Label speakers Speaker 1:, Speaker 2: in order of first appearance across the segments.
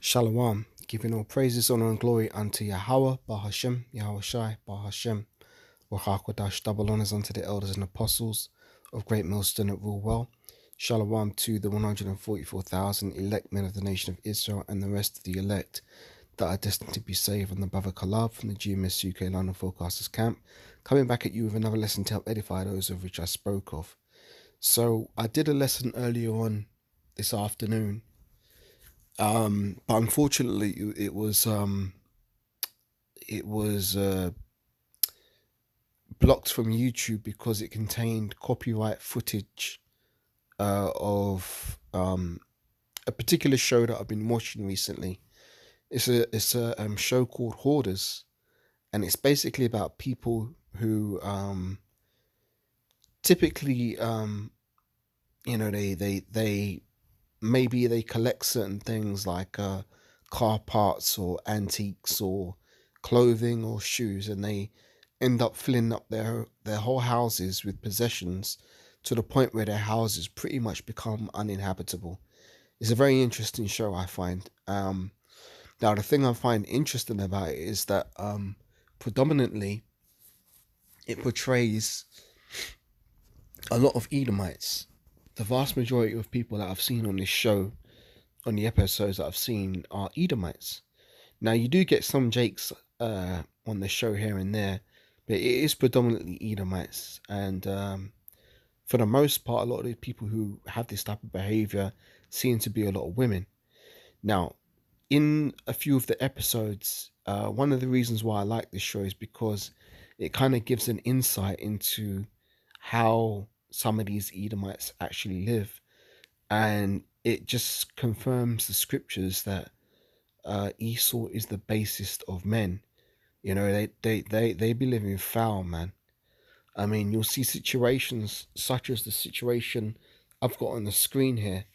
Speaker 1: Shalom, giving all praises, honor, and glory unto Yahweh, Bahashem, Yahweh Shai, Bahashem, Wachakwadash, double honors unto the elders and apostles of Great Millstone that rule well. Shalom to the 144,000 elect men of the nation of Israel and the rest of the elect that are destined to be saved on the Bava Kalab from the GMS UK London Forecasters Camp. Coming back at you with another lesson to help edify those of which I spoke of. So I did a lesson earlier on this afternoon. But unfortunately, it was blocked from YouTube because it contained copyright footage of a particular show that I've been watching recently. It's a show called Hoarders, and it's basically about people who typically they maybe they collect certain things like car parts or antiques or clothing or shoes, and they end up filling up their whole houses with possessions to the point where their houses pretty much become uninhabitable. It's a very interesting show, I find. Now, the thing I find interesting about it is that predominantly it portrays a lot of Edomites. The vast majority of people that I've seen on this show, on the episodes that I've seen, are Edomites. Now, you do get some Jakes on the show here and there, but it is predominantly Edomites. And for the most part, a lot of the people who have this type of behavior seem to be a lot of women. Now, in a few of the episodes, one of the reasons why I like this show is because it kind of gives an insight into how some of these Edomites actually live. And it just confirms the scriptures that Esau is the basest of men. You know, they be living foul, man. I mean, you'll see situations such as the situation I've got on the screen here,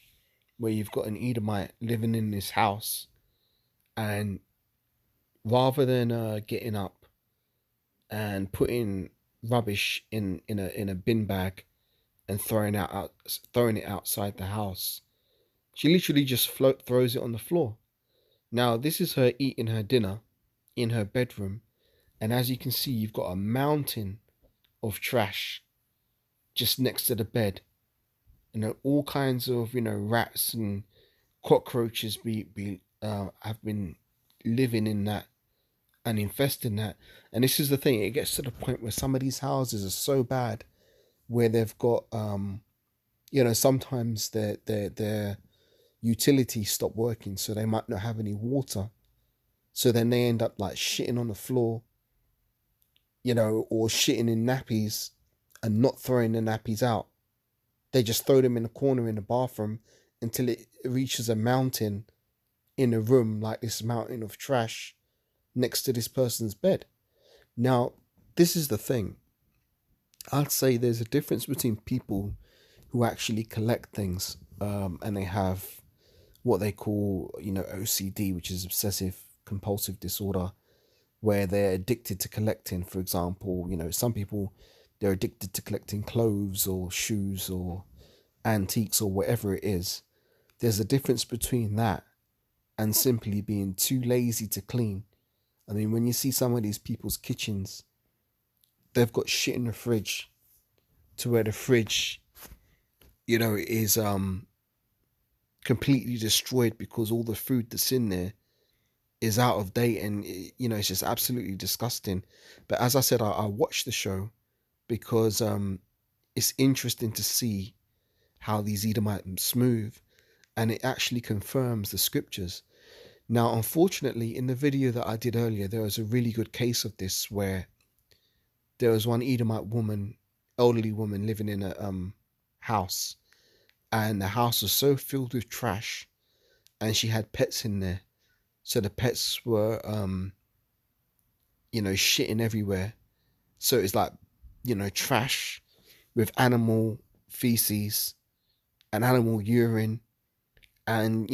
Speaker 1: where you've got an Edomite living in this house, and rather than getting up and putting rubbish in a bin bag and throwing it outside the house, she literally just throws it on the floor. Now, this is her eating her dinner in her bedroom, and as you can see, you've got a mountain of trash just next to the bed. You know, all kinds of rats and cockroaches have been living in that and infesting that. And this is the thing; it gets to the point where some of these houses are so bad where they've got sometimes their utilities stop working, so they might not have any water. So then they end up like shitting on the floor, or shitting in nappies and not throwing the nappies out. They just throw them in a corner in the bathroom until it reaches a mountain in a room, like this mountain of trash next to this person's bed. Now, this is the thing. I'd say there's a difference between people who actually collect things, and they have what they call, OCD, which is obsessive compulsive disorder, where they're addicted to collecting. For example, some people, they're addicted to collecting clothes or shoes or antiques or whatever it is. There's a difference between that and simply being too lazy to clean. I mean, when you see some of these people's kitchens, they've got shit in the fridge to where the fridge, is completely destroyed because all the food that's in there is out of date, and it's just absolutely disgusting. But as I said, I watched the show because it's interesting to see how these Edomites move, and it actually confirms the scriptures. Now, unfortunately, in the video that I did earlier, there was a really good case of this where there was one Edomite woman, elderly woman, living in a house, and the house was so filled with trash, and she had pets in there. So the pets were, shitting everywhere. So it's like, trash with animal feces and animal urine, and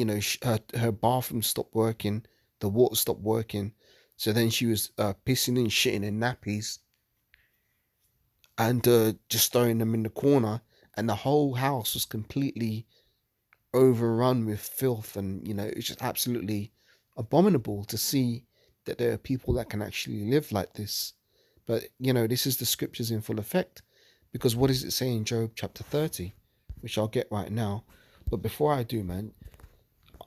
Speaker 1: her bathroom stopped working, the water stopped working. So then she was pissing and shitting in nappies and just throwing them in the corner, and the whole house was completely overrun with filth, and it's just absolutely abominable to see that there are people that can actually live like this. But this is the scriptures in full effect, because what does it say in Job chapter 30, which I'll get right now. But before I do, man,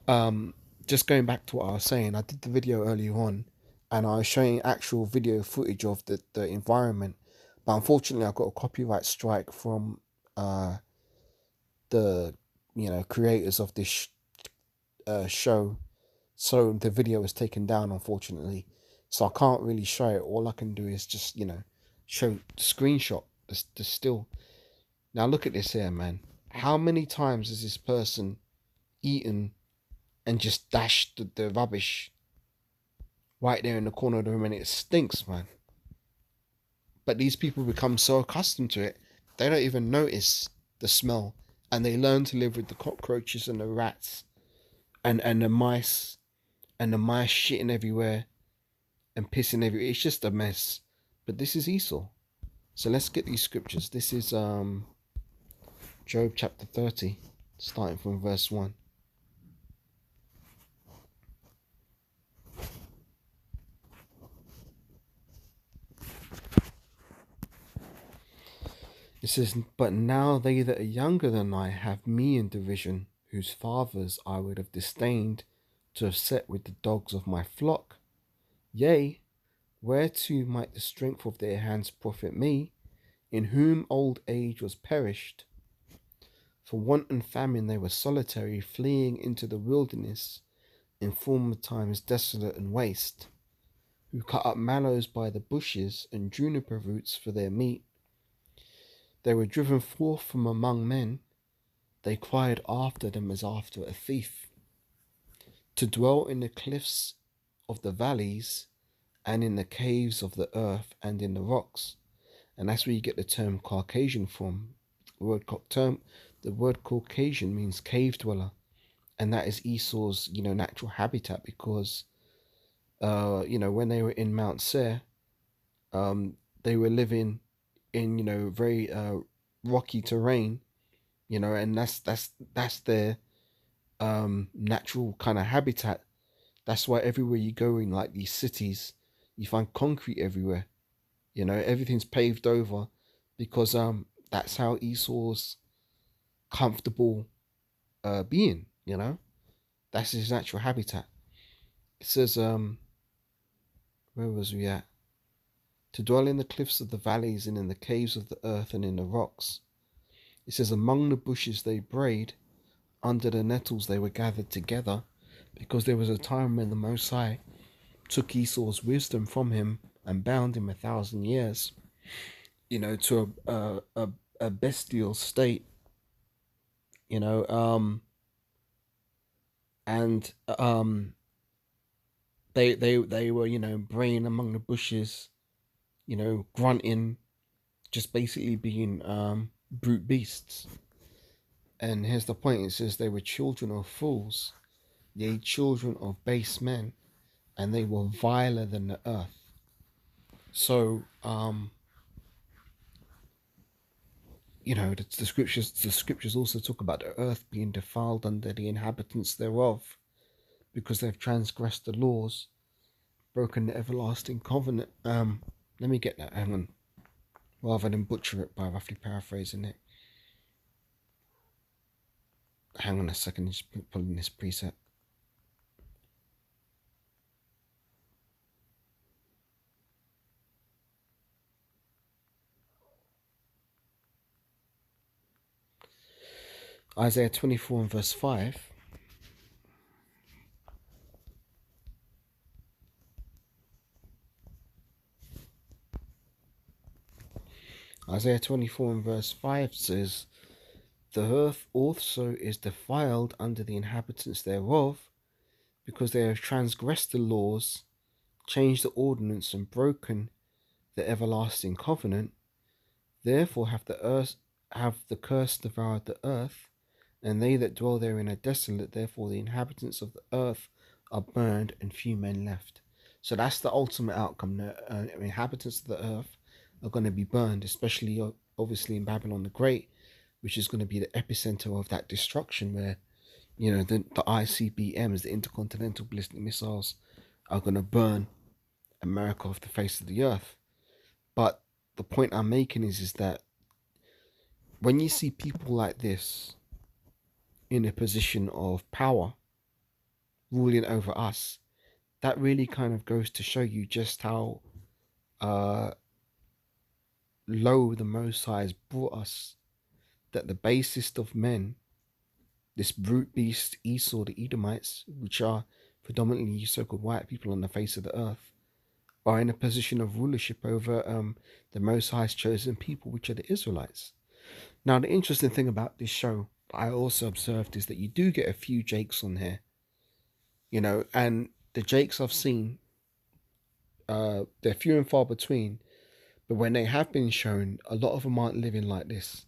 Speaker 1: um just going back to what I was saying, I did the video earlier on, and I was showing actual video footage of the environment, but unfortunately I got a copyright strike from uh the creators of this show, so the video was taken down, unfortunately. So I can't really show it. All I can do is just show the screenshot, the still. Now look at this here, man. How many times has this person eaten and just dashed the rubbish right there in the corner of the room, and it stinks, man. But these people become so accustomed to it, they don't even notice the smell, and they learn to live with the cockroaches and the rats and the mice, and the mice shitting everywhere and pissing everywhere. It's just a mess. But this is Esau. So let's get these scriptures. This is Job chapter 30, starting from verse 1. It says, "But now they that are younger than I have me in derision, whose fathers I would have disdained to have set with the dogs of my flock. Yea, whereto might the strength of their hands profit me, in whom old age was perished? For want and famine they were solitary, fleeing into the wilderness, in former times desolate and waste, who cut up mallows by the bushes, and juniper roots for their meat. They were driven forth from among men, they cried after them as after a thief, to dwell in the cliffs of the valleys, and in the caves of the earth, and in the rocks." And that's where you get the term Caucasian from. The word Caucasian means cave dweller, and that is Esau's natural habitat, because when they were in Mount Seir, they were living in very rocky terrain, and that's their natural kind of habitat. That's why everywhere you go in like these cities, you find concrete everywhere. Everything's paved over, because that's how Esau's comfortable being. That's his natural habitat. It says where was we at? To dwell in the cliffs of the valleys, and in the caves of the earth, and in the rocks. It says, among the bushes they brayed, under the nettles they were gathered together, because there was a time when the Most High took Esau's wisdom from him and bound him 1,000 years, to a bestial state, and they were braying among the bushes, grunting, just basically being brute beasts. And here's the point: it says they were children of fools, yea, children of base men, and they were viler than the earth. So the scriptures also talk about the earth being defiled under the inhabitants thereof, because they've transgressed the laws, broken the everlasting covenant. Let me get that, hang on, rather than butcher it by roughly paraphrasing it. Hang on a second, just pulling this preset. Isaiah 24 and verse 5. Isaiah 24 and verse 5 says, "The earth also is defiled under the inhabitants thereof, because they have transgressed the laws, changed the ordinance, and broken the everlasting covenant. Therefore have the curse devoured the earth, and they that dwell therein are desolate. Therefore the inhabitants of the earth are burned, and few men left." So that's the ultimate outcome. The inhabitants of the earth are going to be burned, especially obviously in Babylon the Great, which is going to be the epicenter of that destruction, where the ICBMs, the intercontinental ballistic missiles, are going to burn America off the face of the earth. But the point I'm making is that when you see people like this in a position of power ruling over us, that really kind of goes to show you just how uh, low the Most High has brought us. That the basest of men, this brute beast Esau, the Edomites, which are predominantly so-called white people on the face of the earth, are in a position of rulership over the Most High's chosen people, which are the Israelites. Now, the interesting thing about this show I also observed is that you do get a few Jakes on here, and the Jakes I've seen, they're few and far between, but when they have been shown, a lot of them aren't living like this.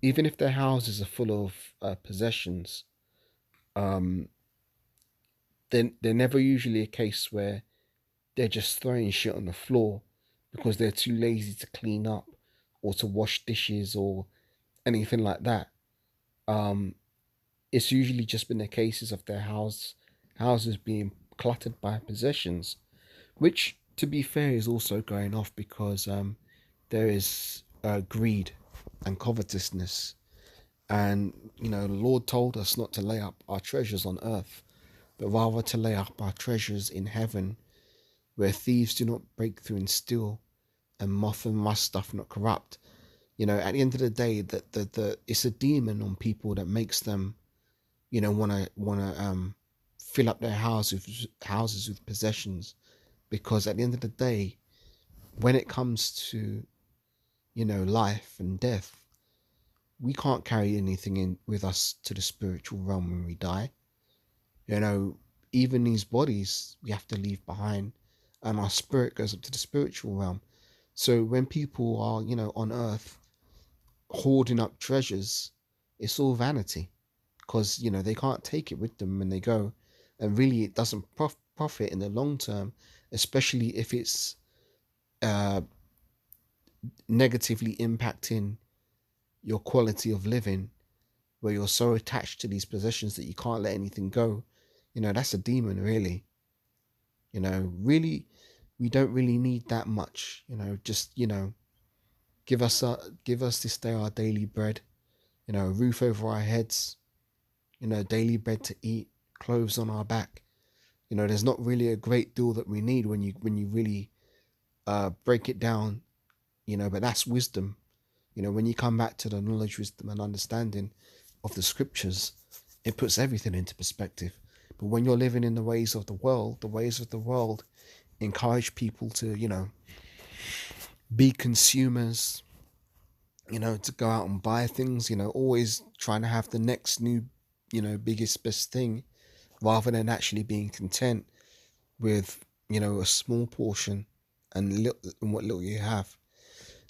Speaker 1: Even if their houses are full of possessions, um, they're never usually a case where they're just throwing shit on the floor because they're too lazy to clean up or to wash dishes or anything like that. Um, it's usually just been the cases of their houses being cluttered by possessions, which, to be fair, is also going off because there is greed and covetousness. And, the Lord told us not to lay up our treasures on earth, but rather to lay up our treasures in heaven, where thieves do not break through and steal, and moth and rust doth not corrupt. At the end of the day, the it's a demon on people that makes them, wanna fill up their houses with possessions, because at the end of the day, when it comes to life and death, we can't carry anything in with us to the spiritual realm when we die. Even these bodies we have to leave behind, and our spirit goes up to the spiritual realm. So when people are, on earth hoarding up treasures, it's all vanity, because they can't take it with them when they go, and really it doesn't profit in the long term, especially if it's uh, negatively impacting your quality of living, where you're so attached to these possessions that you can't let anything go. That's a demon, really. Really, we don't really need that much. Just give us this day our daily bread. A roof over our heads. Daily bread to eat, clothes on our back. There's not really a great deal that we need when you really break it down. But that's wisdom. When you come back to the knowledge, wisdom, and understanding of the scriptures, it puts everything into perspective. But when you're living in the ways of the world encourage people to, be consumers, to go out and buy things, always trying to have the next new, biggest, best thing, rather than actually being content with, a small portion and what little you have.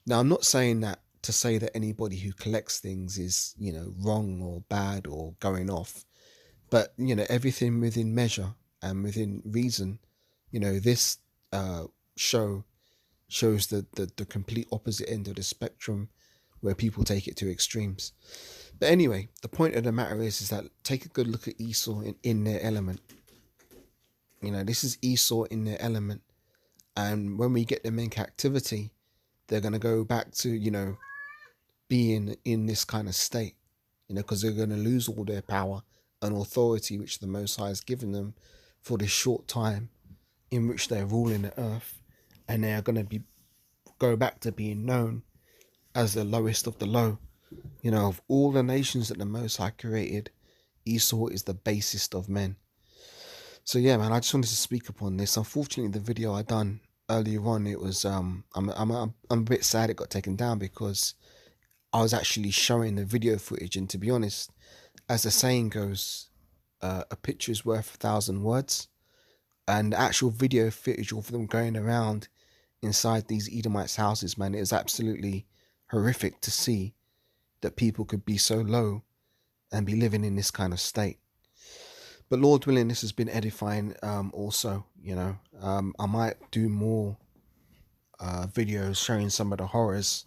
Speaker 1: Now, I'm not saying that to say that anybody who collects things is, wrong or bad or going off. But, everything within measure and within reason. This show shows the complete opposite end of the spectrum, where people take it to extremes. But anyway, the point of the matter is that take a good look at Esau in their element. This is Esau in their element. And when we get them in captivity, they're going to go back to, being in this kind of state, because they're going to lose all their power and authority which the Most High has given them for this short time in which they're ruling the earth, and they are going to go back to being known as the lowest of the low. Of all the nations that the Most High created, Esau is the basest of men. So yeah, man, I just wanted to speak upon this. Unfortunately, the video I done earlier on, it was I'm a bit sad it got taken down, because I was actually showing the video footage, and to be honest, as the saying goes, a picture is worth 1,000 words. And the actual video footage of them going around inside these Edomites' houses, man, it was absolutely horrific to see that people could be so low and be living in this kind of state. But Lord willing, this has been edifying also, I might do more videos showing some of the horrors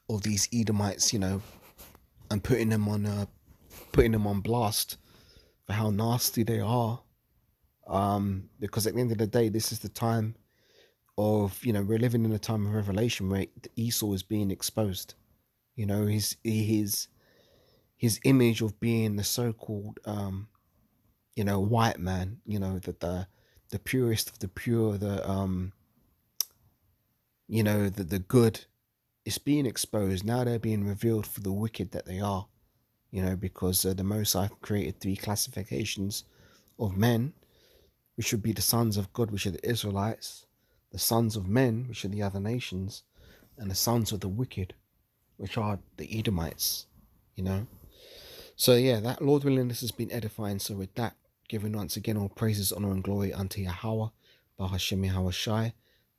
Speaker 1: of these Edomites, and putting them on blast for how nasty they are. Because at the end of the day, this is the time of, we're living in a time of revelation where Esau is being exposed. His image of being the so-called white man, that the purest of the pure, the good, is being exposed. Now they're being revealed for the wicked that they are, because the Most High created three classifications of men, which would be the sons of God, which are the Israelites, the sons of men, which are the other nations, and the sons of the wicked, which are the Edomites, So yeah, that Lord willing, this has been edifying. So with that, giving once again all praises, honor and glory unto Yahweh, Bahashem Yahweh Shai,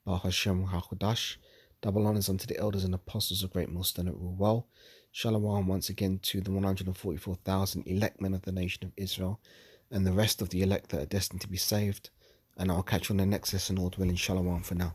Speaker 1: Bahashem HaKodash. Double honors unto the elders and apostles of great most that rule well. Shalom once again to the 144,000 elect men of the nation of Israel, and the rest of the elect that are destined to be saved. And I'll catch you on the next lesson, Lord willing. Shalom for now.